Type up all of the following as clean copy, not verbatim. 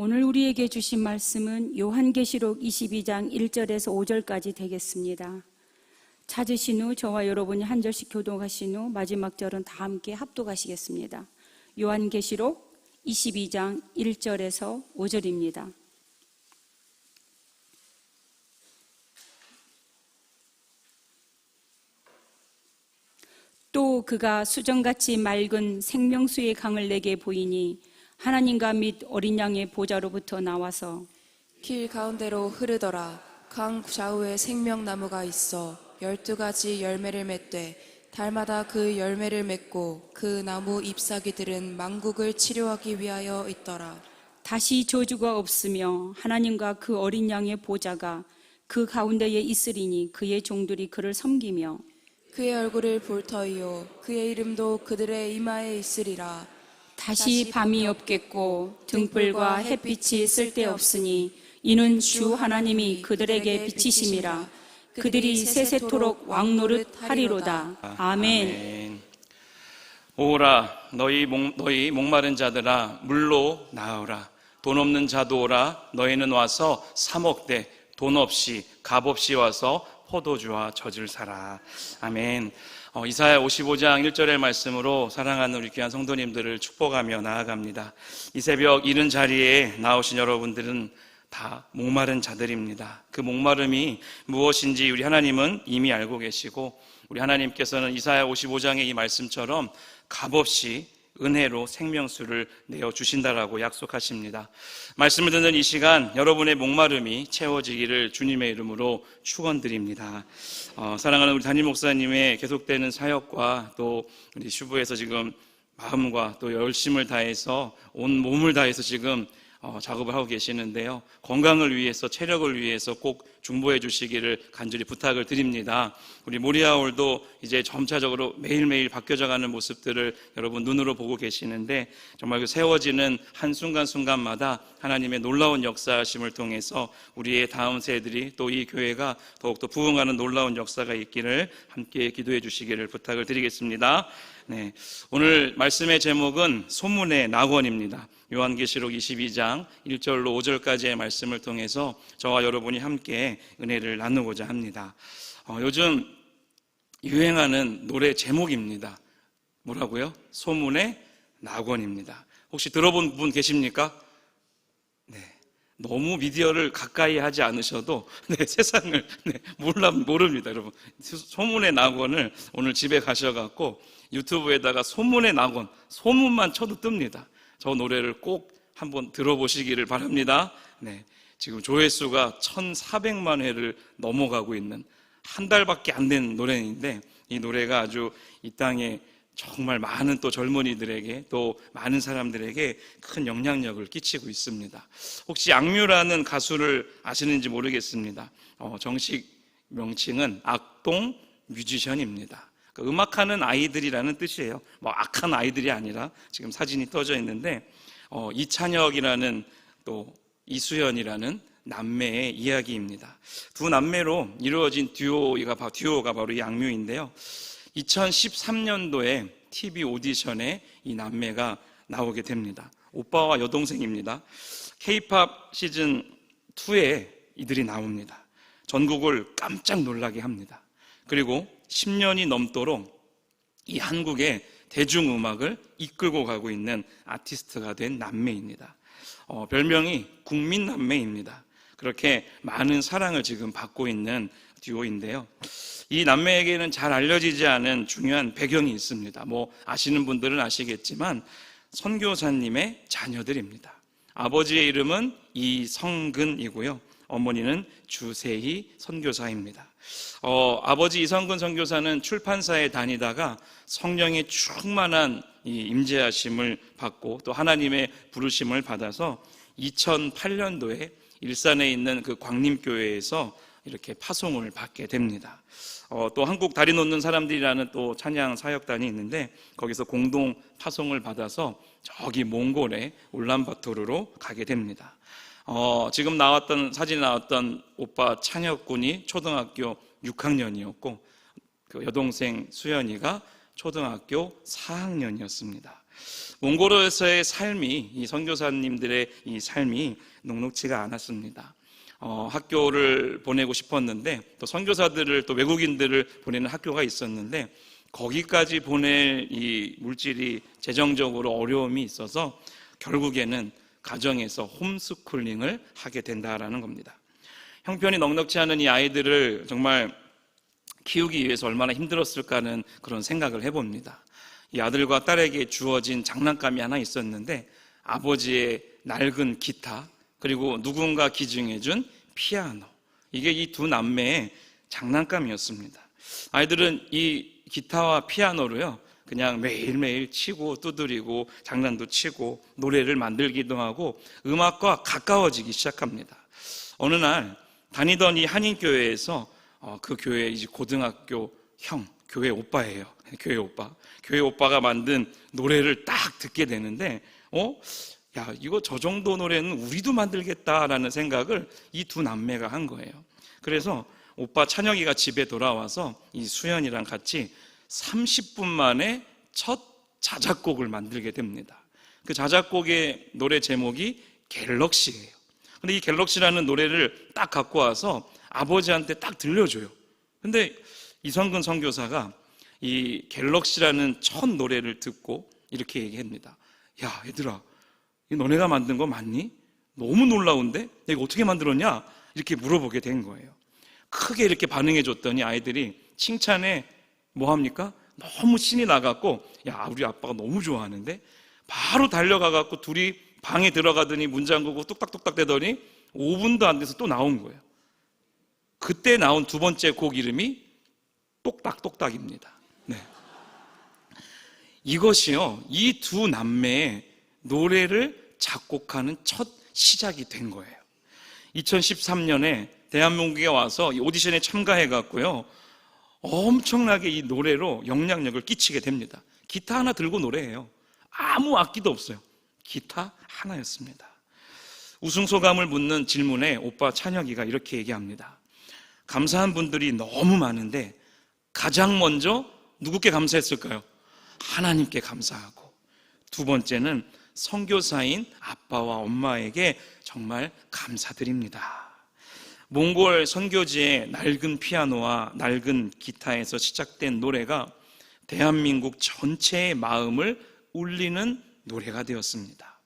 오늘 우리에게 주신 말씀은 요한계시록 22장 1절에서 5절까지 되겠습니다. 찾으신 후 저와 여러분이 한 절씩 교독하신 후 마지막 절은 다 함께 합독하시겠습니다. 요한계시록 22장 1절에서 5절입니다. 또 그가 수정같이 맑은 생명수의 강을 내게 보이니 하나님과 및 어린 양의 보좌로부터 나와서 길 가운데로 흐르더라. 강 좌우에 생명나무가 있어 12가지 열매를 맺되 달마다 그 열매를 맺고 그 나무 잎사귀들은 만국을 치료하기 위하여 있더라. 다시 저주가 없으며 하나님과 그 어린 양의 보좌가 그 가운데에 있으리니 그의 종들이 그를 섬기며 그의 얼굴을 볼 터이요 그의 이름도 그들의 이마에 있으리라. 다시 밤이 없겠고 등불과 햇빛이 쓸데없으니 이는 주 하나님이 그들에게 빛이심이라. 그들이 세세토록 왕노릇 하리로다. 아멘. 오라 너희 목마른 자들아 물로 나오라. 돈 없는 자도 오라. 너희는 와서 사 먹되 돈 없이 값 없이 와서 포도주와 젖을 사라. 아멘. 이사야 55장 1절의 말씀으로 사랑하는 우리 귀한 성도님들을 축복하며 나아갑니다. 이 새벽 이른 자리에 나오신 여러분들은 다 목마른 자들입니다. 그 목마름이 무엇인지 우리 하나님은 이미 알고 계시고 우리 하나님께서는 이사야 55장의 이 말씀처럼 값없이 은혜로 생명수를 내어주신다라고 약속하십니다. 말씀을 듣는 이 시간 여러분의 목마름이 채워지기를 주님의 이름으로 축원드립니다. 사랑하는 우리 담임 목사님의 계속되는 사역과 또 우리 슈브에서 지금 마음과 또 열심을 다해서 온 몸을 다해서 지금 작업을 하고 계시는데요. 건강을 위해서 체력을 위해서 꼭 중보해 주시기를 간절히 부탁을 드립니다. 우리 모리아홀도 이제 점차적으로 매일매일 바뀌어져가는 모습들을 여러분 눈으로 보고 계시는데 정말 그 세워지는 한순간순간마다 하나님의 놀라운 역사하심을 통해서 우리의 다음 세대들이 또 이 교회가 더욱더 부흥하는 놀라운 역사가 있기를 함께 기도해 주시기를 부탁을 드리겠습니다. 네, 오늘 말씀의 제목은 소문의 낙원입니다. 요한계시록 22장 1절로 5절까지의 말씀을 통해서 저와 여러분이 함께 은혜를 나누고자 합니다. 요즘 유행하는 노래 제목입니다. 뭐라고요? 소문의 낙원입니다. 혹시 들어본 분 계십니까? 네, 너무 미디어를 가까이 하지 않으셔도 세상을 모릅니다, 여러분. 소문의 낙원을 오늘 집에 가셔갖고 유튜브에다가 소문의 낙원, 소문만 쳐도 뜹니다. 저 노래를 꼭 한번 들어보시기를 바랍니다. 네, 지금 조회수가 1,400만 회를 넘어가고 있는 한 달밖에 안 된 노래인데 이 노래가 아주 이 땅에 정말 많은 또 젊은이들에게 또 많은 사람들에게 큰 영향력을 끼치고 있습니다. 혹시 악뮤라는 가수를 아시는지 모르겠습니다. 정식 명칭은 악동 뮤지션입니다. 음악하는 아이들이라는 뜻이에요. 뭐 악한 아이들이 아니라 지금 사진이 떠져 있는데 이찬혁이라는 또 이수연이라는 남매의 이야기입니다. 두 남매로 이루어진 듀오가 바로 이 악뮤인데요. 2013년도에 TV 오디션에 이 남매가 나오게 됩니다. 오빠와 여동생입니다. K-팝 시즌2에 이들이 나옵니다. 전국을 깜짝 놀라게 합니다. 그리고 10년이 넘도록 이 한국의 대중음악을 이끌고 가고 있는 아티스트가 된 남매입니다. 별명이 국민남매입니다. 그렇게 많은 사랑을 지금 받고 있는 듀오인데요. 이 남매에게는 잘 알려지지 않은 중요한 배경이 있습니다. 뭐 아시는 분들은 아시겠지만 선교사님의 자녀들입니다. 아버지의 이름은 이성근이고요. 어머니는 주세희 선교사입니다. 아버지 이성근 선교사는 출판사에 다니다가 성령의 충만한 이 임재하심을 받고 또 하나님의 부르심을 받아서 2008년도에 일산에 있는 그 광림교회에서 이렇게 파송을 받게 됩니다. 또 한국 다리 놓는 사람들이라는 또 찬양 사역단이 있는데 거기서 공동 파송을 받아서 저기 몽골의 울란바토르로 가게 됩니다. 지금 사진에 나왔던 오빠 찬혁 군이 초등학교 6학년이었고 그 여동생 수연이가 초등학교 4학년이었습니다. 몽골에서의 삶이, 이 선교사님들의 이 삶이 녹록지가 않았습니다. 학교를 보내고 싶었는데, 또 선교사들을, 또 외국인들을 보내는 학교가 있었는데, 거기까지 보낼 이 물질이 재정적으로 어려움이 있어서 결국에는 가정에서 홈스쿨링을 하게 된다라는 겁니다. 형편이 넉넉지 않은 이 아이들을 정말 키우기 위해서 얼마나 힘들었을까 하는 그런 생각을 해봅니다. 이 아들과 딸에게 주어진 장난감이 하나 있었는데, 아버지의 낡은 기타, 그리고 누군가 기증해준 피아노, 이게 이 두 남매의 장난감이었습니다. 아이들은 이 기타와 피아노로요, 그냥 매일매일 치고 두드리고 장난도 치고 노래를 만들기도 하고 음악과 가까워지기 시작합니다. 어느 날 다니던 이 한인교회에서 그 교회 이제 고등학교 형, 교회 오빠예요. 교회 오빠가 만든 노래를 딱 듣게 되는데, 야, 이거 저 정도 노래는 우리도 만들겠다라는 생각을 이 두 남매가 한 거예요. 그래서 오빠 찬혁이가 집에 돌아와서 이 수연이랑 같이 30분 만에 첫 자작곡을 만들게 됩니다. 그 자작곡의 노래 제목이 갤럭시예요. 근데 이 갤럭시라는 노래를 딱 갖고 와서 아버지한테 딱 들려줘요. 근데 이성근 선교사가 이 갤럭시라는 첫 노래를 듣고 이렇게 얘기합니다. 야, 얘들아, 이 너네가 만든 거 맞니? 너무 놀라운데? 이거 어떻게 만들었냐? 이렇게 물어보게 된 거예요. 크게 이렇게 반응해 줬더니 아이들이 칭찬에 뭐합니까? 너무 신이 나갖고, 야, 우리 아빠가 너무 좋아하는데? 바로 달려가갖고 둘이 방에 들어가더니 문 잠그고 뚝딱뚝딱 대더니 5분도 안 돼서 또 나온 거예요. 그때 나온 두 번째 곡 이름이 똑딱똑딱입니다. 네. 이것이요, 이 두 남매의 노래를 작곡하는 첫 시작이 된 거예요. 2013년에 대한민국에 와서 이 오디션에 참가해갖고요, 엄청나게 이 노래로 영향력을 끼치게 됩니다. 기타 하나 들고 노래해요. 아무 악기도 없어요. 기타 하나였습니다. 우승소감을 묻는 질문에 오빠 찬혁이가 이렇게 얘기합니다. 감사한 분들이 너무 많은데 가장 먼저 누구께 감사했을까요? 하나님께 감사하고, 두 번째는 선교사인 아빠와 엄마에게 정말 감사드립니다. 몽골 선교지의 낡은 피아노와 낡은 기타에서 시작된 노래가 대한민국 전체의 마음을 울리는 노래가 되었습니다.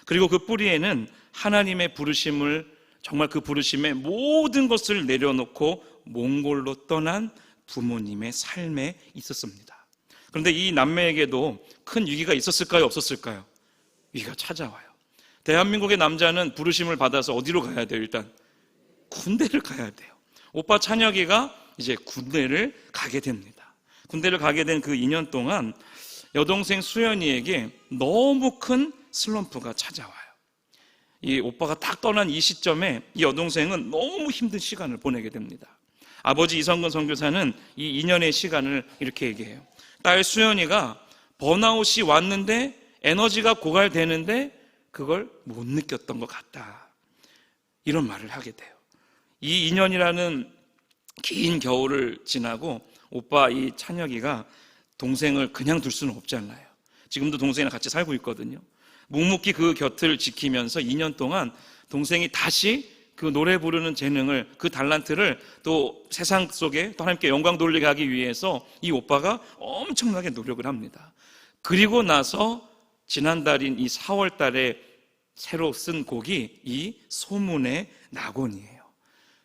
그리고 그 뿌리에는 하나님의 부르심을, 정말 그 부르심의 모든 것을 내려놓고 몽골로 떠난 부모님의 삶에 있었습니다. 그런데 이 남매에게도 큰 위기가 있었을까요? 없었을까요? 위기가 찾아와요. 대한민국의 남자는 부르심을 받아서 어디로 가야 돼요? 일단 군대를 가야 돼요. 오빠 찬혁이가 이제 군대를 가게 됩니다. 군대를 가게 된 그 2년 동안 여동생 수연이에게 너무 큰 슬럼프가 찾아와요. 이 오빠가 딱 떠난 이 시점에 이 여동생은 너무 힘든 시간을 보내게 됩니다. 아버지 이성근 선교사는 이 2년의 시간을 이렇게 얘기해요. 딸 수연이가 번아웃이 왔는데 에너지가 고갈되는데 그걸 못 느꼈던 것 같다, 이런 말을 하게 돼요. 이 2년이라는 긴 겨울을 지나고 오빠 이 찬혁이가 동생을 그냥 둘 수는 없잖아요. 지금도 동생이랑 같이 살고 있거든요. 묵묵히 그 곁을 지키면서 2년 동안 동생이 다시 그 노래 부르는 재능을, 그 달란트를 또 세상 속에 또 하나님께 영광 돌리게 하기 위해서 이 오빠가 엄청나게 노력을 합니다. 그리고 나서 지난달인 이 4월 달에 새로 쓴 곡이 이 소문의 낙원이에요.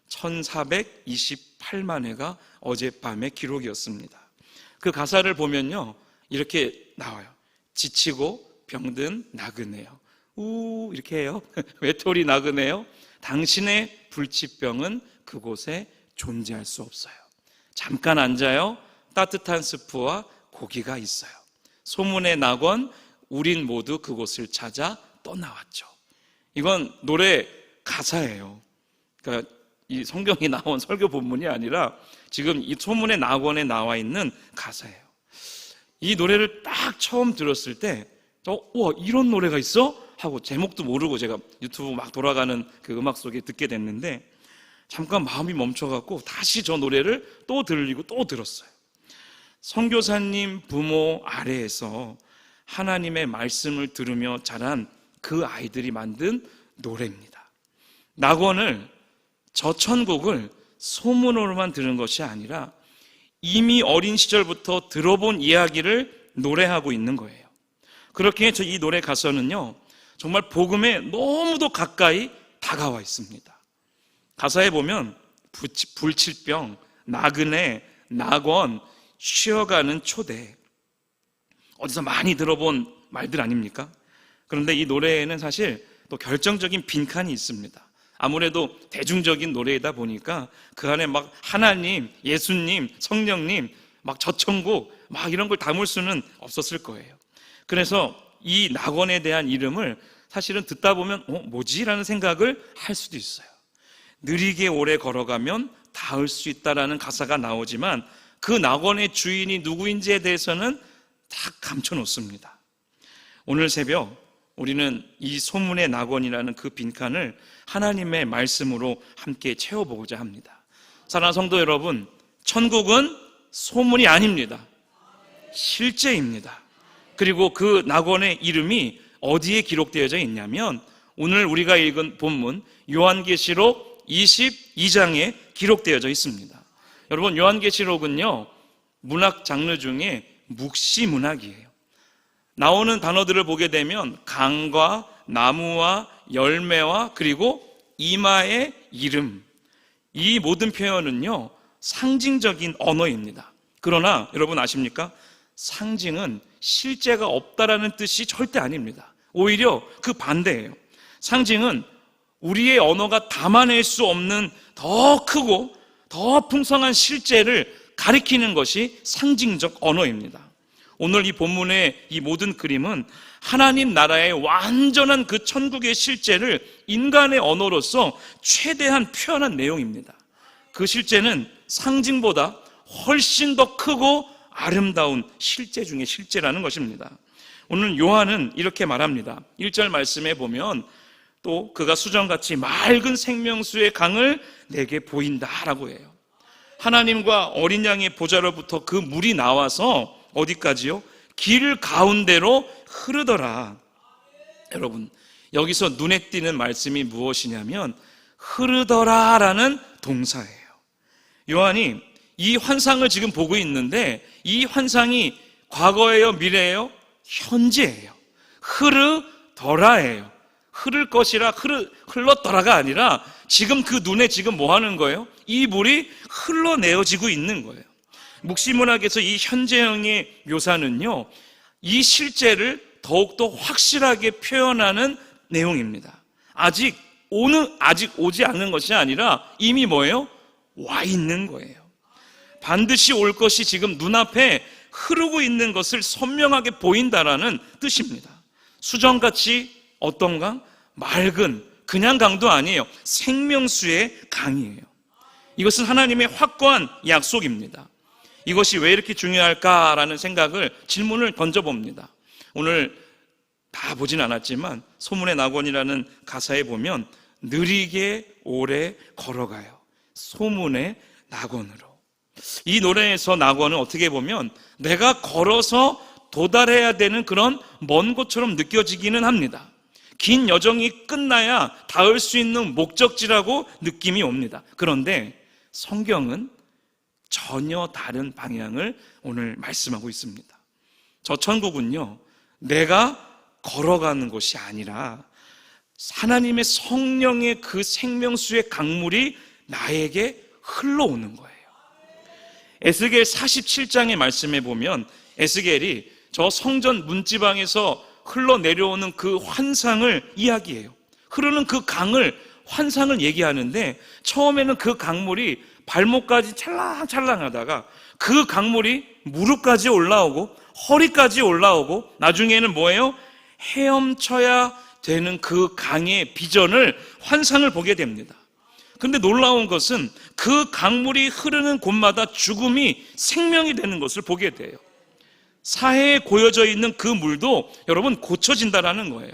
1428만 회가 어젯밤의 기록이었습니다. 그 가사를 보면요, 이렇게 나와요. 지치고 병든 나그네요. 이렇게 해요. 외톨이 나그네요. 당신의 불치병은 그곳에 존재할 수 없어요. 잠깐 앉아요. 따뜻한 스프와 고기가 있어요. 소문의 낙원, 우린 모두 그곳을 찾아 떠나왔죠. 이건 노래 가사예요. 그러니까 이 성경이 나온 설교 본문이 아니라 지금 이 소문의 낙원에 나와 있는 가사예요. 이 노래를 딱 처음 들었을 때, 우와, 이런 노래가 있어? 하고 제목도 모르고 제가 유튜브 막 돌아가는 그 음악 속에 듣게 됐는데, 잠깐 마음이 멈춰갖고 다시 저 노래를 또 들리고 또 들었어요. 선교사님 부모 아래에서 하나님의 말씀을 들으며 자란 그 아이들이 만든 노래입니다. 낙원을, 저 천국을 소문으로만 들은 것이 아니라 이미 어린 시절부터 들어본 이야기를 노래하고 있는 거예요. 그렇게 이 노래 가사는요, 정말 복음에 너무도 가까이 다가와 있습니다. 가사에 보면 불치병, 나그네, 낙원, 쉬어가는 초대, 어디서 많이 들어본 말들 아닙니까? 그런데 이 노래에는 사실 또 결정적인 빈칸이 있습니다. 아무래도 대중적인 노래이다 보니까 그 안에 막 하나님, 예수님, 성령님, 막 저천국 막 이런 걸 담을 수는 없었을 거예요. 그래서 이 낙원에 대한 이름을 사실은 듣다 보면 뭐지? 라는 생각을 할 수도 있어요. 느리게 오래 걸어가면 닿을 수 있다라는 가사가 나오지만 그 낙원의 주인이 누구인지에 대해서는 다 감춰놓습니다. 오늘 새벽 우리는 이 소문의 낙원이라는 그 빈칸을 하나님의 말씀으로 함께 채워보고자 합니다. 사랑하는 성도 여러분, 천국은 소문이 아닙니다. 실제입니다. 그리고 그 낙원의 이름이 어디에 기록되어져 있냐면 오늘 우리가 읽은 본문 요한계시록 22장에 기록되어져 있습니다. 여러분, 요한계시록은요, 문학 장르 중에 묵시문학이에요. 나오는 단어들을 보게 되면 강과 나무와 열매와 그리고 이마의 이름, 이 모든 표현은요 상징적인 언어입니다. 그러나 여러분 아십니까? 상징은 실제가 없다라는 뜻이 절대 아닙니다. 오히려 그 반대예요. 상징은 우리의 언어가 담아낼 수 없는 더 크고 더 풍성한 실제를 가리키는 것이 상징적 언어입니다. 오늘 이 본문의 이 모든 그림은 하나님 나라의 완전한 그 천국의 실제를 인간의 언어로서 최대한 표현한 내용입니다. 그 실제는 상징보다 훨씬 더 크고 아름다운 실제 중에 실제라는 것입니다. 오늘 요한은 이렇게 말합니다. 1절 말씀에 보면 또 그가 수정같이 맑은 생명수의 강을 내게 보인다라고 해요. 하나님과 어린 양의 보좌로부터 그 물이 나와서 어디까지요? 길 가운데로 흐르더라. 여러분, 여기서 눈에 띄는 말씀이 무엇이냐면 흐르더라라는 동사예요. 요한이 이 환상을 지금 보고 있는데 이 환상이 과거예요, 미래예요? 현재예요. 흐르더라예요. 흐를 것이라 흘렀더라가 아니라 지금 그 눈에 지금 뭐 하는 거예요? 이 물이 흘러내어지고 있는 거예요. 묵시문학에서 이 현재형의 묘사는요, 이 실제를 더욱더 확실하게 표현하는 내용입니다. 아직 오지 않는 것이 아니라 이미 뭐예요? 와 있는 거예요. 반드시 올 것이 지금 눈앞에 흐르고 있는 것을 선명하게 보인다라는 뜻입니다. 수정같이 어떤 강? 맑은 그냥 강도 아니에요. 생명수의 강이에요. 이것은 하나님의 확고한 약속입니다. 이것이 왜 이렇게 중요할까라는 질문을 던져봅니다. 오늘 다 보진 않았지만 소문의 낙원이라는 가사에 보면 느리게 오래 걸어가요. 소문의 낙원으로. 이 노래에서 낙원은 어떻게 보면 내가 걸어서 도달해야 되는 그런 먼 곳처럼 느껴지기는 합니다. 긴 여정이 끝나야 닿을 수 있는 목적지라고 느낌이 옵니다. 그런데 성경은 전혀 다른 방향을 오늘 말씀하고 있습니다. 저 천국은요, 내가 걸어가는 곳이 아니라 하나님의 성령의 그 생명수의 강물이 나에게 흘러오는 거예요. 에스겔 47장의 말씀에 보면 에스겔이 저 성전 문지방에서 흘러내려오는 그 환상을 이야기해요. 흐르는 그 강을, 환상을 얘기하는데 처음에는 그 강물이 발목까지 찰랑찰랑하다가 그 강물이 무릎까지 올라오고 허리까지 올라오고 나중에는 뭐예요? 헤엄쳐야 되는 그 강의 비전을, 환상을 보게 됩니다. 근데 놀라운 것은 그 강물이 흐르는 곳마다 죽음이 생명이 되는 것을 보게 돼요. 사해에 고여져 있는 그 물도 여러분 고쳐진다라는 거예요.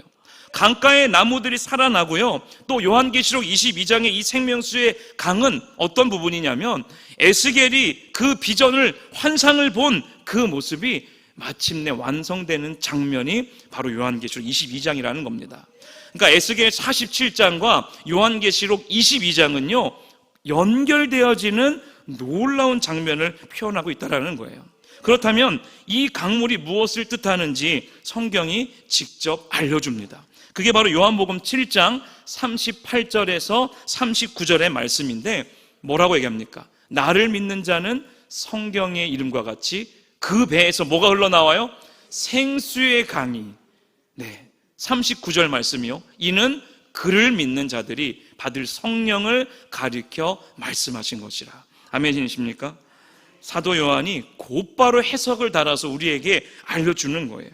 강가의 나무들이 살아나고요. 또 요한계시록 22장의 이 생명수의 강은 어떤 부분이냐면 에스겔이 그 비전을, 환상을 본 그 모습이 마침내 완성되는 장면이 바로 요한계시록 22장이라는 겁니다. 그러니까 에스겔 47장과 요한계시록 22장은요, 연결되어지는 놀라운 장면을 표현하고 있다는 거예요. 그렇다면 이 강물이 무엇을 뜻하는지 성경이 직접 알려줍니다. 그게 바로 요한복음 7장 38절에서 39절의 말씀인데 뭐라고 얘기합니까? 나를 믿는 자는 성경의 이름과 같이 그 배에서 뭐가 흘러나와요? 생수의 강이. 네, 39절 말씀이요. 이는 그를 믿는 자들이 받을 성령을 가리켜 말씀하신 것이라. 아멘이십니까? 사도 요한이 곧바로 해석을 달아서 우리에게 알려주는 거예요.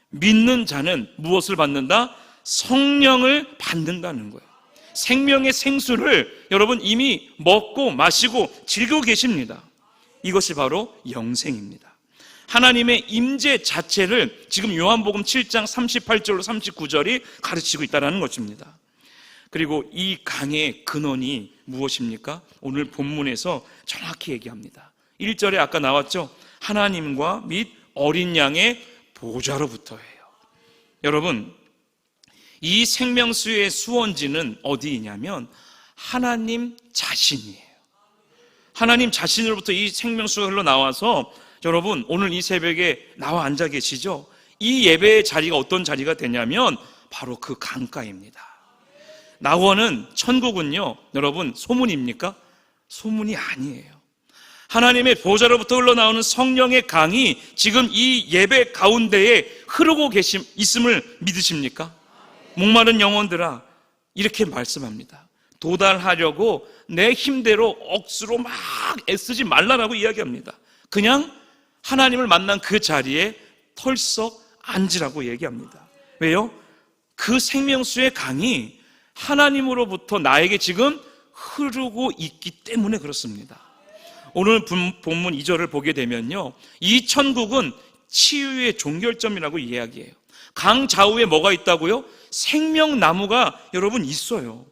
믿는 자는 무엇을 받는다? 성령을 받는다는 거예요. 생명의 생수를 여러분 이미 먹고 마시고 즐기고 계십니다. 이것이 바로 영생입니다. 하나님의 임재 자체를 지금 요한복음 7장 38절로 39절이 가르치고 있다는 것입니다. 그리고 이 강의 근원이 무엇입니까? 오늘 본문에서 정확히 얘기합니다. 1절에 아까 나왔죠? 하나님과 및 어린 양의 보좌로부터예요. 여러분, 이 생명수의 수원지는 어디이냐면 하나님 자신이에요. 하나님 자신으로부터 이 생명수가 흘러나와서 여러분 오늘 이 새벽에 나와 앉아 계시죠? 이 예배의 자리가 어떤 자리가 되냐면 바로 그 강가입니다. 낙원은, 천국은요, 여러분 소문입니까? 소문이 아니에요. 하나님의 보좌로부터 흘러나오는 성령의 강이 지금 이 예배 가운데에 흐르고 있음을 믿으십니까? 목마른 영혼들아, 이렇게 말씀합니다. 도달하려고 내 힘대로 억수로 막 애쓰지 말라라고 이야기합니다. 그냥 하나님을 만난 그 자리에 털썩 앉으라고 얘기합니다. 왜요? 그 생명수의 강이 하나님으로부터 나에게 지금 흐르고 있기 때문에 그렇습니다. 오늘 본문 2절을 보게 되면요, 이 천국은 치유의 종결점이라고 이야기해요. 강 좌우에 뭐가 있다고요? 생명나무가 여러분 있어요.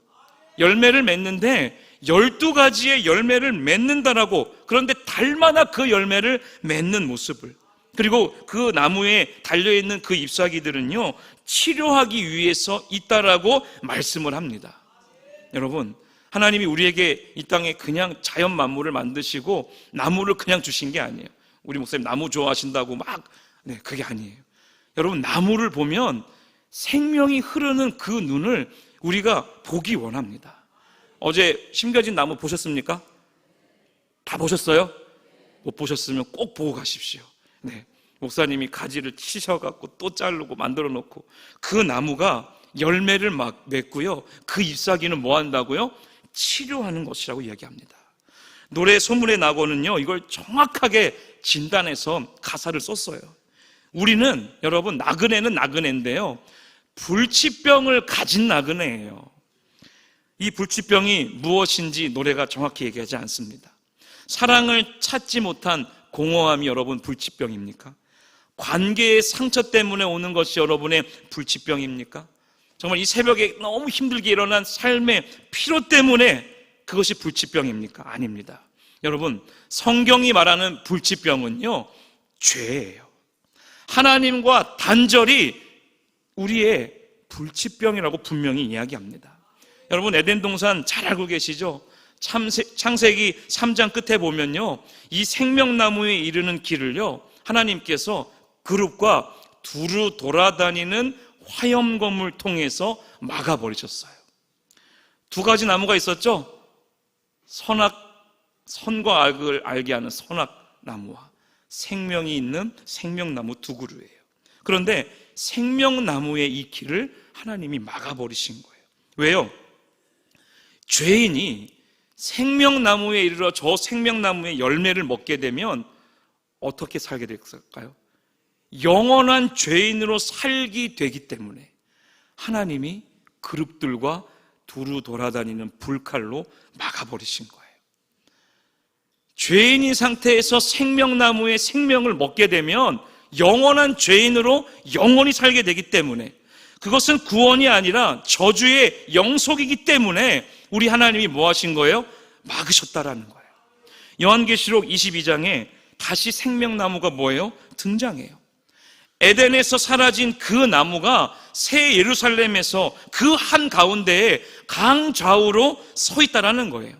열매를 맺는데 12가지의 열매를 맺는다라고. 그런데 달마다 그 열매를 맺는 모습을, 그리고 그 나무에 달려있는 그 잎사귀들은요 치료하기 위해서 있다라고 말씀을 합니다. 여러분, 하나님이 우리에게 이 땅에 그냥 자연 만물을 만드시고 나무를 그냥 주신 게 아니에요. 우리 목사님 나무 좋아하신다고 막, 네, 그게 아니에요. 여러분, 나무를 보면 생명이 흐르는 그 눈을 우리가 보기 원합니다. 어제 심겨진 나무 보셨습니까? 다 보셨어요? 못 보셨으면 꼭 보고 가십시오. 네, 목사님이 가지를 치셔갖고 또 자르고 만들어 놓고 그 나무가 열매를 막 맺고요, 그 잎사귀는 뭐 한다고요? 치료하는 것이라고 이야기합니다. 노래 소문의 낙원은요 이걸 정확하게 진단해서 가사를 썼어요. 우리는 여러분 나그네는 나그네인데요, 불치병을 가진 나그네예요. 이 불치병이 무엇인지 노래가 정확히 얘기하지 않습니다. 사랑을 찾지 못한 공허함이 여러분 불치병입니까? 관계의 상처 때문에 오는 것이 여러분의 불치병입니까? 정말 이 새벽에 너무 힘들게 일어난 삶의 피로 때문에 그것이 불치병입니까? 아닙니다. 여러분, 성경이 말하는 불치병은요 죄예요. 하나님과 단절이 우리의 불치병이라고 분명히 이야기합니다. 여러분, 에덴 동산 잘 알고 계시죠? 창세기 3장 끝에 보면요, 이 생명나무에 이르는 길을요 하나님께서 그룹과 두루 돌아다니는 화염검을 통해서 막아버리셨어요. 두 가지 나무가 있었죠? 선과 악을 알게 하는 선악나무와 생명이 있는 생명나무 두 그루예요. 그런데 생명나무의 이 길을 하나님이 막아버리신 거예요. 왜요? 죄인이 생명나무에 이르러 저 생명나무의 열매를 먹게 되면 어떻게 살게 될까요? 영원한 죄인으로 살게 되기 때문에 하나님이 그룹들과 두루 돌아다니는 불칼로 막아버리신 거예요. 죄인인 상태에서 생명나무의 생명을 먹게 되면 영원한 죄인으로 영원히 살게 되기 때문에, 그것은 구원이 아니라 저주의 영속이기 때문에 우리 하나님이 뭐 하신 거예요? 막으셨다라는 거예요. 요한계시록 22장에 다시 생명나무가 뭐예요? 등장해요. 에덴에서 사라진 그 나무가 새 예루살렘에서 그 한가운데에 강좌우로 서 있다라는 거예요.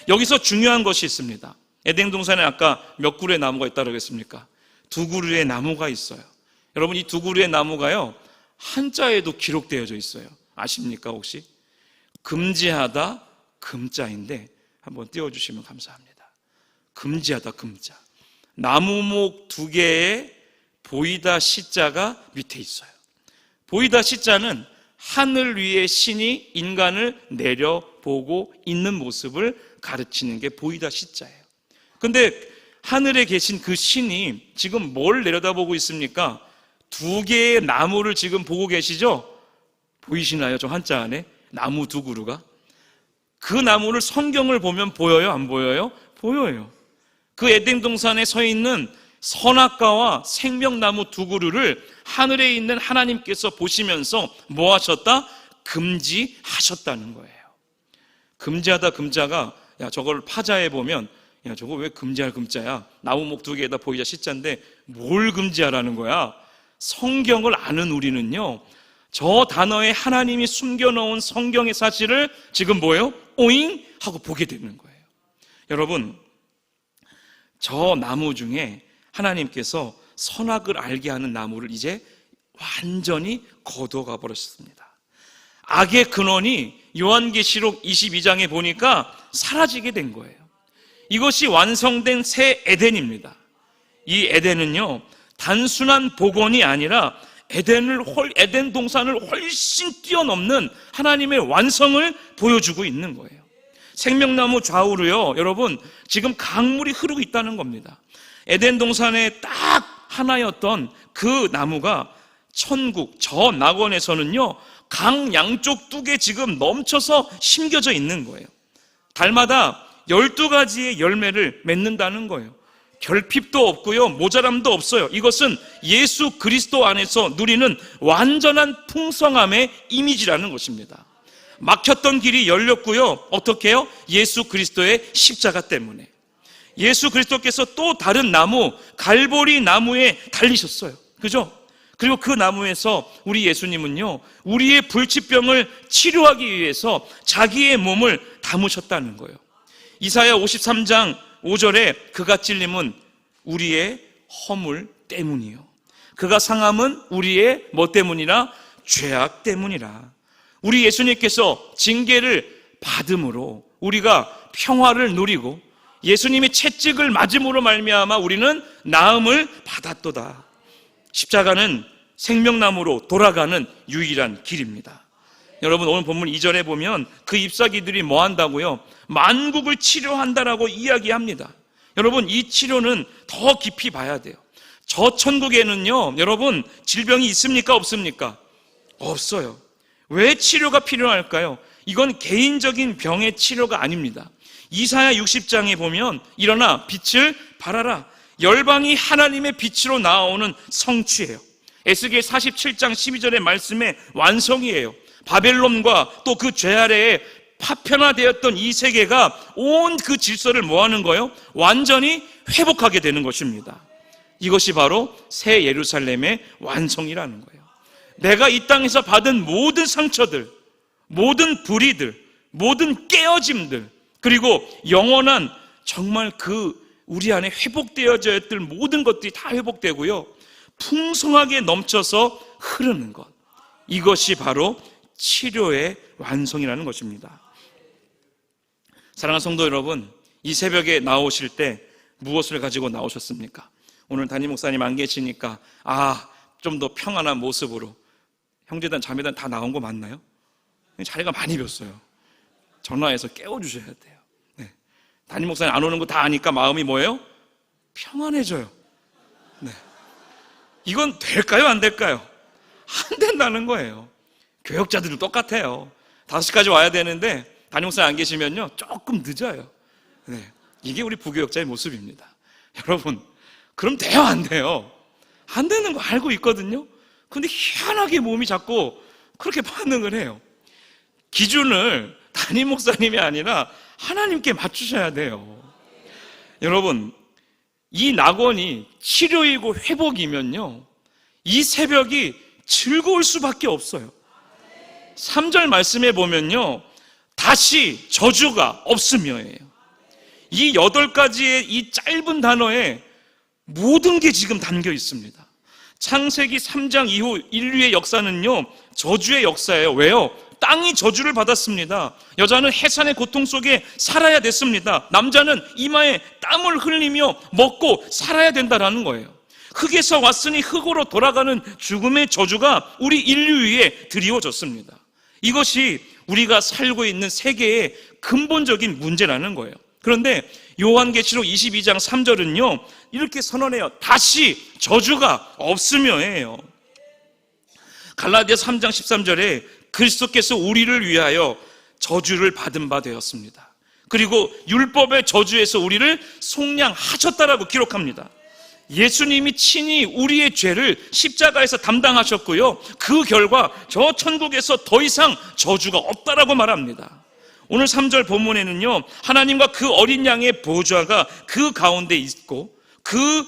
여기서 중요한 것이 있습니다. 에덴 동산에 아까 몇 그루의 나무가 있다고 했습니까? 2그루의 나무가 있어요. 여러분, 이 2그루의 나무가요, 한자에도 기록되어져 있어요. 아십니까 혹시? 금지하다 금자인데 한번 띄워주시면 감사합니다. 금지하다 금자. 나무목 2개에 보이다 시자가 밑에 있어요. 보이다 시자는 하늘 위에 신이 인간을 내려보고 있는 모습을 가르치는 게 보이다 시자예요. 근데 하늘에 계신 그 신이 지금 뭘 내려다보고 있습니까? 2개의 나무를 지금 보고 계시죠? 보이시나요? 저 한자 안에 나무 2그루가. 그 나무를 성경을 보면 보여요? 안 보여요? 보여요. 그 에덴 동산에 서 있는 선악과와 생명나무 2그루를 하늘에 있는 하나님께서 보시면서 뭐 하셨다? 금지하셨다는 거예요. 금지하다 금자가, 야, 저걸 파자에 보면, 야, 저거 왜 금지할 금자야? 나무목 2개에다 보이자 시자인데 뭘 금지하라는 거야? 성경을 아는 우리는요, 저 단어에 하나님이 숨겨놓은 성경의 사실을 지금 뭐예요? 오잉? 하고 보게 되는 거예요. 여러분, 저 나무 중에 하나님께서 선악을 알게 하는 나무를 이제 완전히 거둬가 버렸습니다. 악의 근원이 요한계시록 22장에 보니까 사라지게 된 거예요. 이것이 완성된 새 에덴입니다. 이 에덴은요, 단순한 복원이 아니라 에덴 동산을 훨씬 뛰어넘는 하나님의 완성을 보여주고 있는 거예요. 생명나무 좌우로요, 여러분, 지금 강물이 흐르고 있다는 겁니다. 에덴 동산에 딱 하나였던 그 나무가 천국, 저 낙원에서는요, 강 양쪽 뚝에 지금 넘쳐서 심겨져 있는 거예요. 달마다 12가지의 열매를 맺는다는 거예요. 결핍도 없고요, 모자람도 없어요. 이것은 예수 그리스도 안에서 누리는 완전한 풍성함의 이미지라는 것입니다. 막혔던 길이 열렸고요, 어떻게 해요? 예수 그리스도의 십자가 때문에. 예수 그리스도께서 또 다른 나무, 갈보리 나무에 달리셨어요. 그죠? 그리고 그 나무에서 우리 예수님은요, 우리의 불치병을 치료하기 위해서 자기의 몸을 담으셨다는 거예요. 이사야 53장 5절에 그가 찔림은 우리의 허물 때문이요, 그가 상함은 우리의 뭐 때문이라? 죄악 때문이라. 우리 예수님께서 징계를 받음으로 우리가 평화를 누리고 예수님의 채찍을 맞음으로 말미암아 우리는 나음을 받았도다. 십자가는 생명나무로 돌아가는 유일한 길입니다. 여러분, 오늘 본문 2절에 보면 그 잎사귀들이 뭐 한다고요? 만국을 치료한다라고 이야기합니다. 여러분, 이 치료는 더 깊이 봐야 돼요. 저 천국에는요, 여러분, 질병이 있습니까? 없습니까? 없어요. 왜 치료가 필요할까요? 이건 개인적인 병의 치료가 아닙니다. 이사야 60장에 보면 일어나 빛을 발하라. 열방이 하나님의 빛으로 나오는 성취예요. 에스겔 47장 12절의 말씀의 완성이에요. 바벨론과 또 그 죄 아래에 파편화되었던 이 세계가 온 그 질서를 뭐 하는 거예요? 완전히 회복하게 되는 것입니다. 이것이 바로 새 예루살렘의 완성이라는 거예요. 내가 이 땅에서 받은 모든 상처들, 모든 불의들, 모든 깨어짐들, 그리고 영원한 정말 그 우리 안에 회복되어져야 될 모든 것들이 다 회복되고요, 풍성하게 넘쳐서 흐르는 것, 이것이 바로 치료의 완성이라는 것입니다. 사랑하는 성도 여러분, 이 새벽에 나오실 때 무엇을 가지고 나오셨습니까? 오늘 담임 목사님 안 계시니까 좀 더 평안한 모습으로 형제단 자매단 다 나온 거 맞나요? 자리가 많이 비었어요. 전화해서 깨워주셔야 돼요. 네. 담임 목사님 안 오는 거 다 아니까 마음이 뭐예요? 평안해져요. 네. 이건 될까요? 안 될까요? 안 된다는 거예요. 교역자들도 똑같아요. 5시까지 와야 되는데 담임 목사님 안 계시면요, 조금 늦어요. 네. 이게 우리 부교역자의 모습입니다. 여러분, 그럼 돼요? 안 돼요? 안 되는 거 알고 있거든요. 근데 희한하게 몸이 자꾸 그렇게 반응을 해요. 기준을 담임 목사님이 아니라 하나님께 맞추셔야 돼요. 여러분, 이 낙원이 치료이고 회복이면요, 이 새벽이 즐거울 수밖에 없어요. 3절 말씀에 보면요, 다시 저주가 없으며예요. 이 8가지의 이 짧은 단어에 모든 게 지금 담겨 있습니다. 창세기 3장 이후 인류의 역사는요, 저주의 역사예요. 왜요? 땅이 저주를 받았습니다. 여자는 해산의 고통 속에 살아야 됐습니다. 남자는 이마에 땀을 흘리며 먹고 살아야 된다라는 거예요. 흙에서 왔으니 흙으로 돌아가는 죽음의 저주가 우리 인류 위에 드리워졌습니다. 이것이 우리가 살고 있는 세계의 근본적인 문제라는 거예요. 그런데 요한계시록 22장 3절은요, 이렇게 선언해요. 다시 저주가 없으며예요. 갈라디아 3장 13절에 그리스도께서 우리를 위하여 저주를 받은 바 되었습니다. 그리고 율법의 저주에서 우리를 속량하셨다라고 기록합니다. 예수님이 친히 우리의 죄를 십자가에서 담당하셨고요, 그 결과 저 천국에서 더 이상 저주가 없다라고 말합니다. 오늘 3절 본문에는요, 하나님과 그 어린 양의 보좌가 그 가운데 있고 그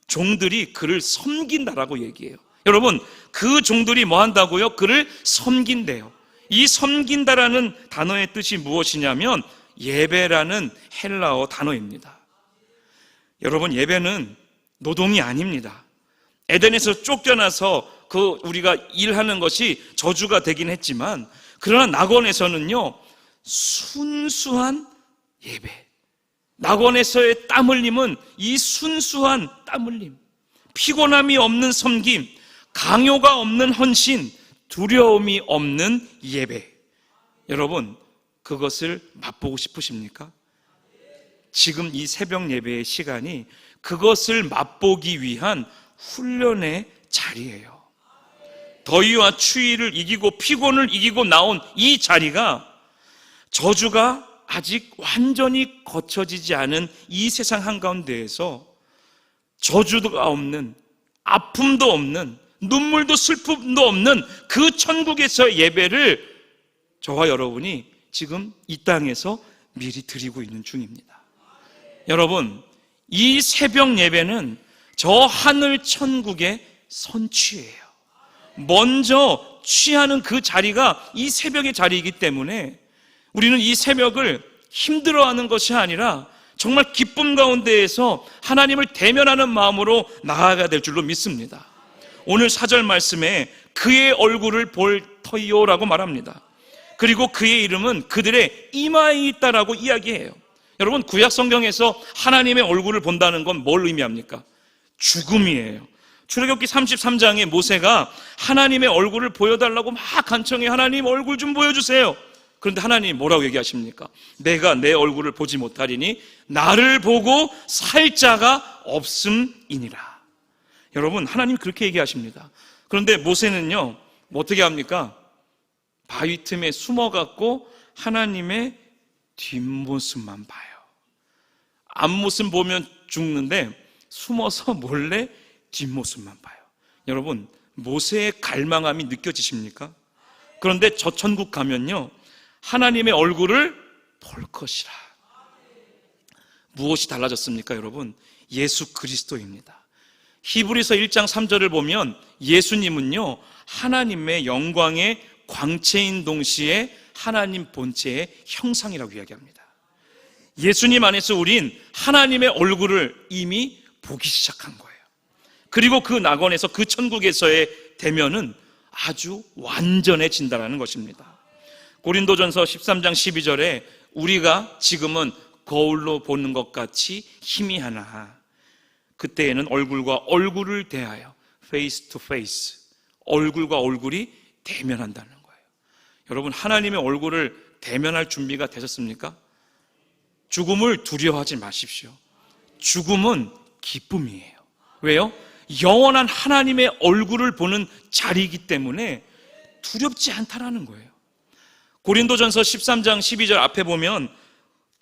종들이 그를 섬긴다라고 얘기해요. 여러분, 그 종들이 뭐 한다고요? 그를 섬긴대요. 이 섬긴다라는 단어의 뜻이 무엇이냐면 예배라는 헬라어 단어입니다. 여러분, 예배는 노동이 아닙니다. 에덴에서 쫓겨나서 우리가 일하는 것이 저주가 되긴 했지만, 그러나 낙원에서는요, 순수한 예배, 낙원에서의 땀 흘림은 이 순수한 땀 흘림, 피곤함이 없는 섬김, 강요가 없는 헌신, 두려움이 없는 예배. 여러분, 그것을 맛보고 싶으십니까? 지금 이 새벽 예배의 시간이 그것을 맛보기 위한 훈련의 자리예요. 더위와 추위를 이기고 피곤을 이기고 나온 이 자리가 저주가 아직 완전히 거쳐지지 않은 이 세상 한가운데에서 저주가 없는, 아픔도 없는, 눈물도 슬픔도 없는 그 천국에서의 예배를 저와 여러분이 지금 이 땅에서 미리 드리고 있는 중입니다. 여러분, 이 새벽 예배는 저 하늘 천국의 선취예요. 먼저 취하는 그 자리가 이 새벽의 자리이기 때문에 우리는 이 새벽을 힘들어하는 것이 아니라 정말 기쁨 가운데에서 하나님을 대면하는 마음으로 나아가야 될 줄로 믿습니다. 오늘 4절 말씀에 그의 얼굴을 볼 터이요라고 말합니다. 그리고 그의 이름은 그들의 이마에 있다라고 이야기해요. 여러분, 구약 성경에서 하나님의 얼굴을 본다는 건 뭘 의미합니까? 죽음이에요. 출애굽기 33장에 모세가 하나님의 얼굴을 보여달라고 막 간청해. 하나님 얼굴 좀 보여주세요. 그런데 하나님이 뭐라고 얘기하십니까? 내가 내 얼굴을 보지 못하리니 나를 보고 살 자가 없음이니라. 여러분, 하나님 그렇게 얘기하십니다. 그런데 모세는요, 어떻게 합니까? 바위 틈에 숨어갖고 하나님의 뒷모습만 봐요. 앞모습 보면 죽는데 숨어서 몰래 뒷모습만 봐요. 여러분, 모세의 갈망함이 느껴지십니까? 그런데 저 천국 가면요, 하나님의 얼굴을 볼 것이라. 무엇이 달라졌습니까, 여러분? 예수 그리스도입니다. 히브리서 1장 3절을 보면 예수님은요, 하나님의 영광의 광채인 동시에 하나님 본체의 형상이라고 이야기합니다. 예수님 안에서 우린 하나님의 얼굴을 이미 보기 시작한 거예요. 그리고 그 낙원에서, 그 천국에서의 대면은 아주 완전해진다는 것입니다. 고린도전서 13장 12절에 우리가 지금은 거울로 보는 것 같이 희미하나 그때에는 얼굴과 얼굴을 대하여 face to face, 얼굴과 얼굴이 대면한다는 거예요. 여러분, 하나님의 얼굴을 대면할 준비가 되셨습니까? 죽음을 두려워하지 마십시오. 죽음은 기쁨이에요. 왜요? 영원한 하나님의 얼굴을 보는 자리이기 때문에 두렵지 않다라는 거예요. 고린도전서 13장 12절 앞에 보면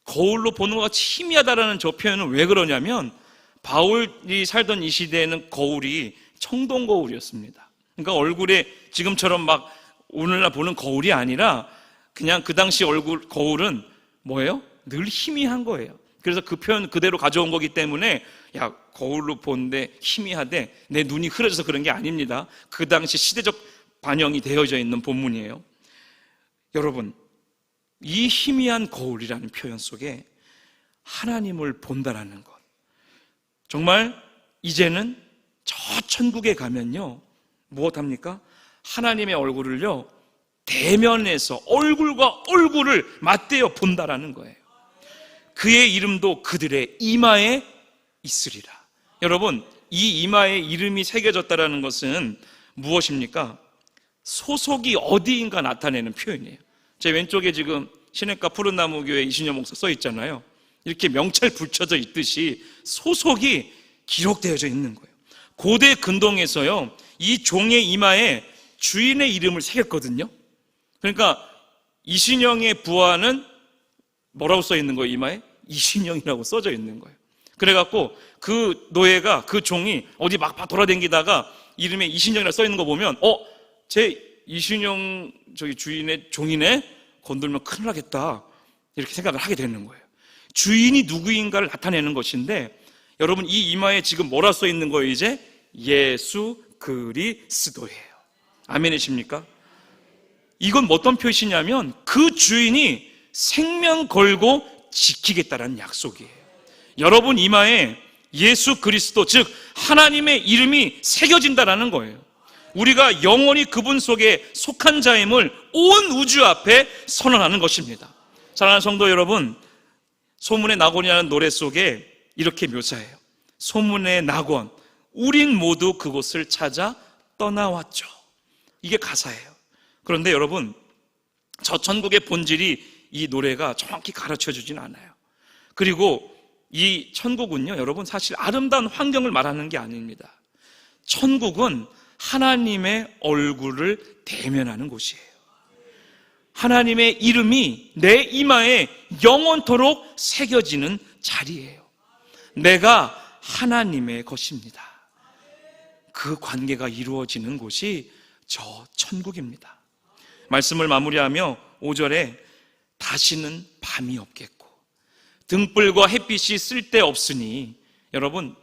거울로 보는 것 같이 희미하다라는 저 표현은 왜 그러냐면, 바울이 살던 이 시대에는 거울이 청동 거울이었습니다. 그러니까 얼굴에 지금처럼 막 오늘날 보는 거울이 아니라 그냥 그 당시 거울은 뭐예요? 늘 희미한 거예요. 그래서 그 표현 그대로 가져온 거기 때문에 야, 거울로 보는데 희미하대, 내 눈이 흐려져서 그런 게 아닙니다. 그 당시 시대적 반영이 되어져 있는 본문이에요. 여러분, 이 희미한 거울이라는 표현 속에 하나님을 본다라는 것, 정말 이제는 저 천국에 가면요 무엇합니까? 하나님의 얼굴을요 대면에서 얼굴과 얼굴을 맞대어 본다라는 거예요. 그의 이름도 그들의 이마에 있으리라. 여러분, 이 이마에 이름이 새겨졌다라는 것은 무엇입니까? 소속이 어디인가 나타내는 표현이에요. 제 왼쪽에 지금 신해가 푸른나무교회 이신영 목사 써 있잖아요. 이렇게 명찰 붙여져 있듯이 소속이 기록되어져 있는 거예요. 고대 근동에서요 이 종의 이마에 주인의 이름을 새겼거든요. 그러니까 이신영의 부하는 뭐라고 써 있는 거예요? 이마에 이신영이라고 써져 있는 거예요. 그래갖고 그 노예가, 그 종이 어디 막 돌아다니다가 이름에 이신영이라고 써 있는 거 보면 제 이신영 저기 주인의 종이네, 건들면 큰일 나겠다, 이렇게 생각을 하게 되는 거예요. 주인이 누구인가를 나타내는 것인데, 여러분 이 이마에 지금 뭐라 써 있는 거예요? 이제 예수 그리스도예요. 아멘이십니까? 이건 어떤 표시냐면 그 주인이 생명 걸고 지키겠다라는 약속이에요. 여러분 이마에 예수 그리스도, 즉 하나님의 이름이 새겨진다라는 거예요. 우리가 영원히 그분 속에 속한 자임을 온 우주 앞에 선언하는 것입니다. 사랑하는 성도 여러분, 소문의 낙원이라는 노래 속에 이렇게 묘사해요. 소문의 낙원, 우린 모두 그곳을 찾아 떠나왔죠. 이게 가사예요. 그런데 여러분, 저 천국의 본질이 이 노래가 정확히 가르쳐 주진 않아요. 그리고 이 천국은요 여러분 사실 아름다운 환경을 말하는 게 아닙니다. 천국은 하나님의 얼굴을 대면하는 곳이에요. 하나님의 이름이 내 이마에 영원토록 새겨지는 자리예요. 내가 하나님의 것입니다. 그 관계가 이루어지는 곳이 저 천국입니다. 말씀을 마무리하며 5절에 다시는 밤이 없겠고 등불과 햇빛이 쓸데없으니, 여러분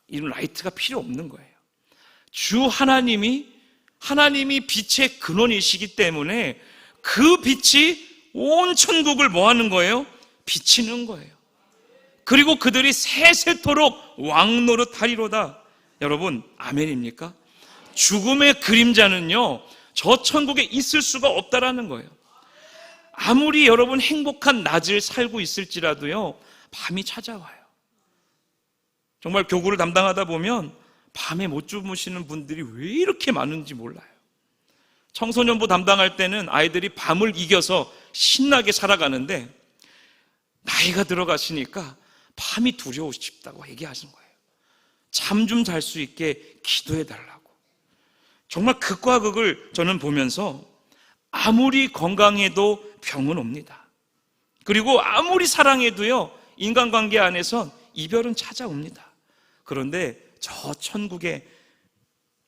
이런 라이트가 필요 없는 거예요. 주 하나님이 빛의 근원이시기 때문에 그 빛이 온 천국을 뭐 하는 거예요? 비치는 거예요. 그리고 그들이 세세토록 왕노릇하리로다. 여러분 아멘입니까? 죽음의 그림자는요 저 천국에 있을 수가 없다라는 거예요. 아무리 여러분 행복한 낮을 살고 있을지라도요 밤이 찾아와요. 정말 교구를 담당하다 보면 밤에 못 주무시는 분들이 왜 이렇게 많은지 몰라요. 청소년부 담당할 때는 아이들이 밤을 이겨서 신나게 살아가는데, 나이가 들어가시니까 밤이 두려우시다고 얘기하시는 거예요. 잠 좀 잘 수 있게 기도해 달라고. 정말 극과 극을 저는 보면서 아무리 건강해도 병은 옵니다. 그리고 아무리 사랑해도요 인간관계 안에선 이별은 찾아옵니다. 그런데 저 천국에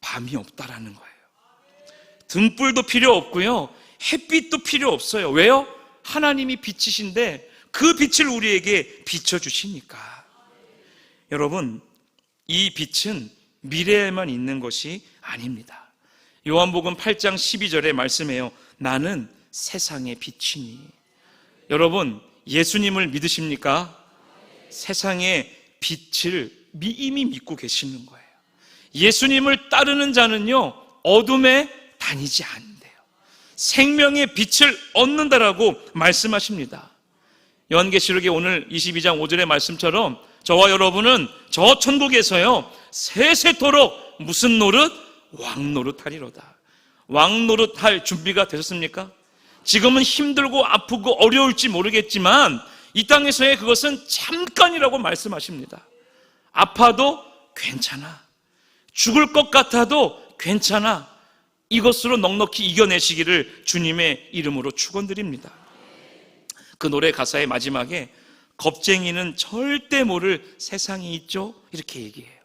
밤이 없다라는 거예요. 등불도 필요 없고요 햇빛도 필요 없어요. 왜요? 하나님이 빛이신데 그 빛을 우리에게 비춰주시니까. 여러분 이 빛은 미래에만 있는 것이 아닙니다. 요한복음 8장 12절에 말씀해요. 나는 세상의 빛이니. 여러분 예수님을 믿으십니까? 세상의 빛을 이미 믿고 계시는 거예요. 예수님을 따르는 자는요 어둠에 다니지 않는데요 생명의 빛을 얻는다라고 말씀하십니다. 요한계시록의 오늘 22장 5절의 말씀처럼 저와 여러분은 저 천국에서요 세세토록 무슨 노릇? 왕노릇하리로다. 왕노릇할 준비가 되셨습니까? 지금은 힘들고 아프고 어려울지 모르겠지만 이 땅에서의 그것은 잠깐이라고 말씀하십니다. 아파도 괜찮아, 죽을 것 같아도 괜찮아, 이것으로 넉넉히 이겨내시기를 주님의 이름으로 축원드립니다. 그 노래 가사의 마지막에 겁쟁이는 절대 모를 세상이 있죠 이렇게 얘기해요.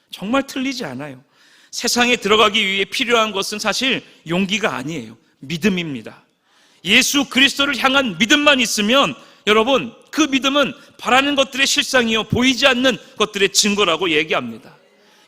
정말 틀리지 않아요. 세상에 들어가기 위해 필요한 것은 사실 용기가 아니에요. 믿음입니다. 예수 그리스도를 향한 믿음만 있으면 여러분, 그 믿음은 바라는 것들의 실상이요 보이지 않는 것들의 증거라고 얘기합니다.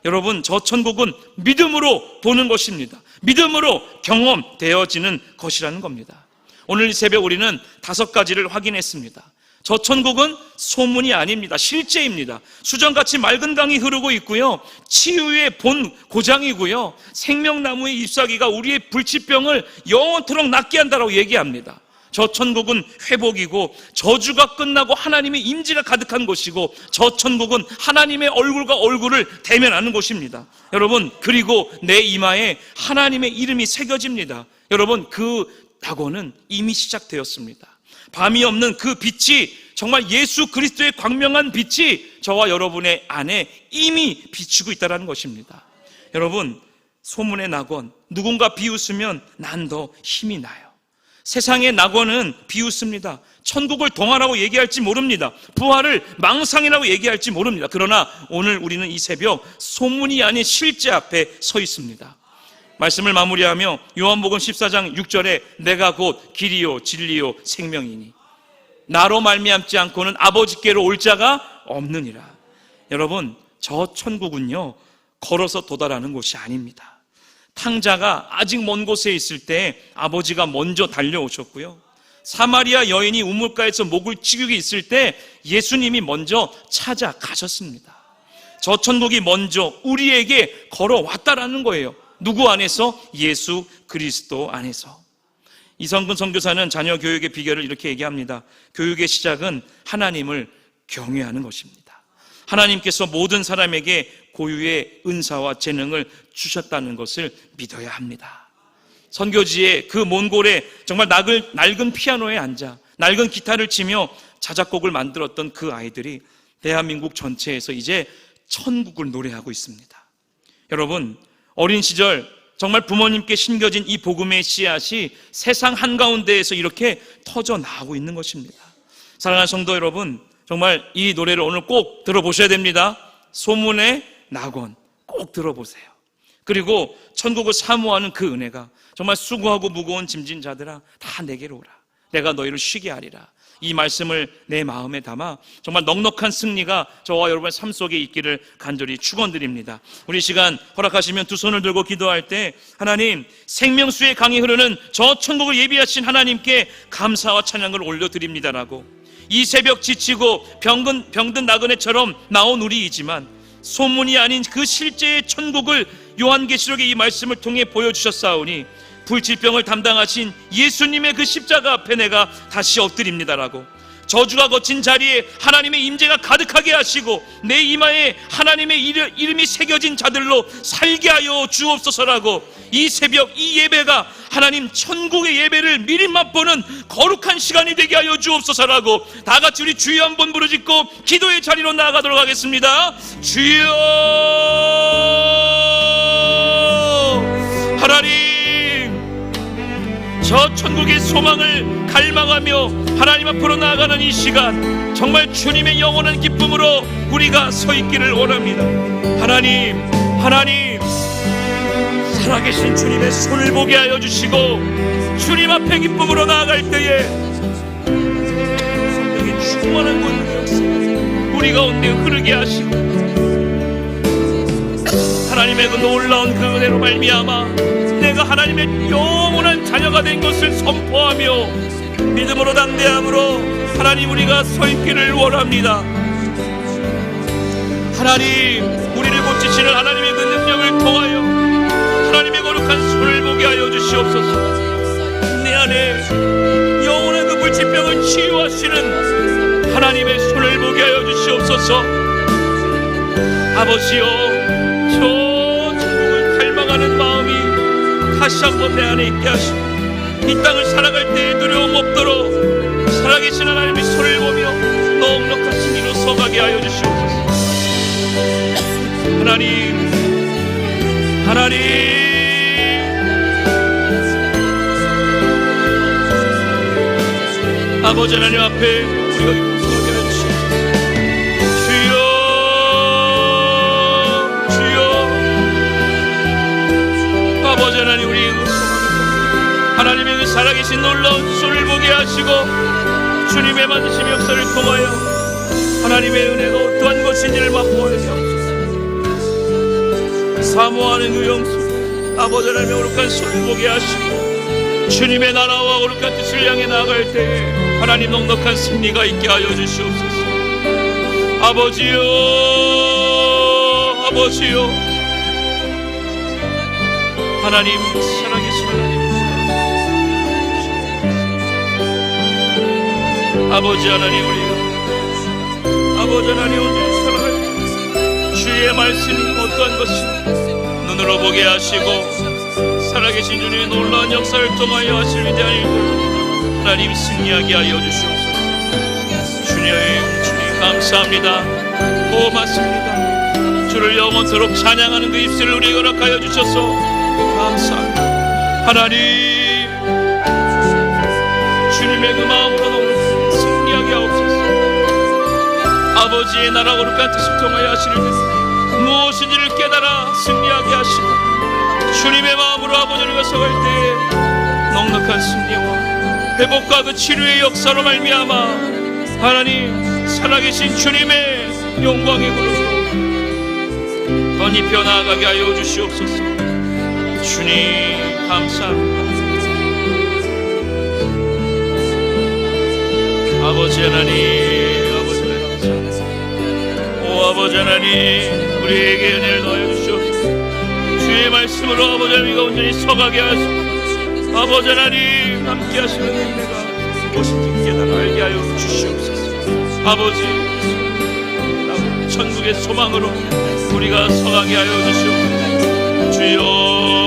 여러분, 저 천국은 믿음으로 보는 것입니다. 믿음으로 경험되어지는 것이라는 겁니다. 오늘 이 새벽 우리는 5가지를 확인했습니다. 저 천국은 소문이 아닙니다. 실제입니다. 수정같이 맑은 강이 흐르고 있고요, 치유의 본 고장이고요, 생명나무의 잎사귀가 우리의 불치병을 영원토록 낫게 한다고 얘기합니다. 저 천국은 회복이고 저주가 끝나고 하나님의 임재가 가득한 곳이고, 저 천국은 하나님의 얼굴과 얼굴을 대면하는 곳입니다. 여러분, 그리고 내 이마에 하나님의 이름이 새겨집니다. 여러분, 그 낙원은 이미 시작되었습니다. 밤이 없는 그 빛이, 정말 예수 그리스도의 광명한 빛이 저와 여러분의 안에 이미 비추고 있다는 것입니다. 여러분, 소문의 낙원, 누군가 비웃으면 난 더 힘이 나요. 세상의 낙원은 비웃습니다. 천국을 동화라고 얘기할지 모릅니다. 부활을 망상이라고 얘기할지 모릅니다. 그러나 오늘 우리는 이 새벽 소문이 아닌 실제 앞에 서 있습니다. 말씀을 마무리하며 요한복음 14장 6절에 내가 곧 길이요 진리요 생명이니 나로 말미암지 않고는 아버지께로 올 자가 없느니라. 여러분, 저 천국은요 걸어서 도달하는 곳이 아닙니다. 탕자가 아직 먼 곳에 있을 때 아버지가 먼저 달려오셨고요, 사마리아 여인이 우물가에서 목을 치우고 있을 때 예수님이 먼저 찾아가셨습니다. 저 천국이 먼저 우리에게 걸어왔다라는 거예요. 누구 안에서? 예수 그리스도 안에서. 이성근 선교사는 자녀 교육의 비결을 이렇게 얘기합니다. 교육의 시작은 하나님을 경외하는 것입니다. 하나님께서 모든 사람에게 고유의 은사와 재능을 주셨다는 것을 믿어야 합니다. 선교지의 그 몬골에 정말 낡은 피아노에 앉아 낡은 기타를 치며 자작곡을 만들었던 그 아이들이 대한민국 전체에서 이제 천국을 노래하고 있습니다. 여러분, 어린 시절 정말 부모님께 심겨진 이 복음의 씨앗이 세상 한가운데에서 이렇게 터져 나오고 있는 것입니다. 사랑하는 성도 여러분, 정말 이 노래를 오늘 꼭 들어보셔야 됩니다. 소문의 낙원 꼭 들어보세요. 그리고 천국을 사모하는 그 은혜가 정말 수고하고 무거운 짐진 자들아 다 내게로 오라, 내가 너희를 쉬게 하리라. 이 말씀을 내 마음에 담아 정말 넉넉한 승리가 저와 여러분의 삶 속에 있기를 간절히 축원드립니다. 우리 시간 허락하시면 두 손을 들고 기도할 때, 하나님, 생명수의 강이 흐르는 저 천국을 예비하신 하나님께 감사와 찬양을 올려드립니다라고, 이 새벽 지치고 병든 나그네처럼 나온 우리이지만 소문이 아닌 그 실제의 천국을 요한계시록의 이 말씀을 통해 보여주셨사오니 불치병을 담당하신 예수님의 그 십자가 앞에 내가 다시 엎드립니다라고, 저주가 거친 자리에 하나님의 임재가 가득하게 하시고 내 이마에 하나님의 이름이 새겨진 자들로 살게 하여 주옵소서라고, 이 새벽 이 예배가 하나님 천국의 예배를 미리 맛보는 거룩한 시간이 되게 하여 주옵소서라고, 다 같이 우리 주여 한번 부르짖고 기도의 자리로 나아가도록 하겠습니다. 주여, 하나님, 저 천국의 소망을 갈망하며 하나님 앞으로 나아가는 이 시간, 정말 주님의 영원한 기쁨으로 우리가 서 있기를 원합니다. 하나님, 살아계신 주님의 손을 보게 하여 주시고 주님 앞에 기쁨으로 나아갈 때에 성령의 충만한 권능의 역사 우리 가운데 흐르게 하시고, 하나님의 그 놀라운 그 은혜로 말미암아 내가 하나님의 영원한 자녀가 된 것을 선포하며 믿음으로 담대함으로 하나님 우리가 서 있기를 원합니다. 하나님, 우리를 고치시는 하나님의 그 능력을 통하여 하나님의 거룩한 손을 보게 하여 주시옵소서. 내 안에 영원한 그 불치병을 치유하시는 하나님의 손을 보게 하여 주시옵소서. 아버지여, 저 천국을 갈망하는 마음이 다시 한번 내 안에 있게 하시고, 이 땅을 살아갈 때에 두려움 없도록 살아계신 하나님의 손을 보며 넉넉한 승리로 서가게 하여 주시옵소서. 하나님, 아버지 하나님 앞에 우리가 기쁨하게 하여 주시옵소서. 아버지 하나님, 우리 하나님의 그 살아계신 놀라운 손을 보게 하시고 주님의 만드심 역사를 통하여 하나님의 은혜가 어떠한 것인지를 맛보아야 하옵소서. 사모하는 그 영속 아버지 하나님의 거룩한 손을 보게 하시고 주님의 나라와 거룩한 뜻을 향해 나아갈 때에 하나님 넉넉한 승리가 있게 하여 주시옵소서. 아버지요, 아버지요, 하나님 살아계신 하나님, 아버지 하나님, 우리가 아버지 하나님 온전히 살아갈 때 주의 말씀이 어떠한 것인지 눈으로 보게 하시고 살아계신 주님의 놀라운 역사를 통하여 하실 위대한 일들 하나님 승리하게 하여 주시옵소서. 주님 감사합니다. 고맙습니다. 주를 영원토록 찬양하는 그 입술을 우리에게 허락하여 주셔서 감사합니다. 하나님 주님의 그 마음으로 오늘 승리하게 하옵소서. 아버지의 나라 거룩한 뜻을 통하여 하시는 무엇인지를 깨달아 승리하게 하시고 주님의 마음으로 아버지를 거서갈 때에 넉넉한 승리와 회복과 그 치료의 역사로 말미암아 하나님 살아계신 주님의 영광의 그룹으로 덧입혀 나아가게 하여 주시옵소서. 주님 감사합니다. 아버지 하나님, 아버지 하나님 감사합니다. 오 아버지 하나님, 우리에게 은혜를 더하여 주시옵소서. 주의 말씀으로 아버지 하나님과 온전히 서가게 하시고 아버지 하나님 함께 하시는 은혜가 무엇인지 깨달아 알게 하여 주시옵소서. 아버지 천국의 소망으로 우리가 서가게 하여 주시옵소서. 주여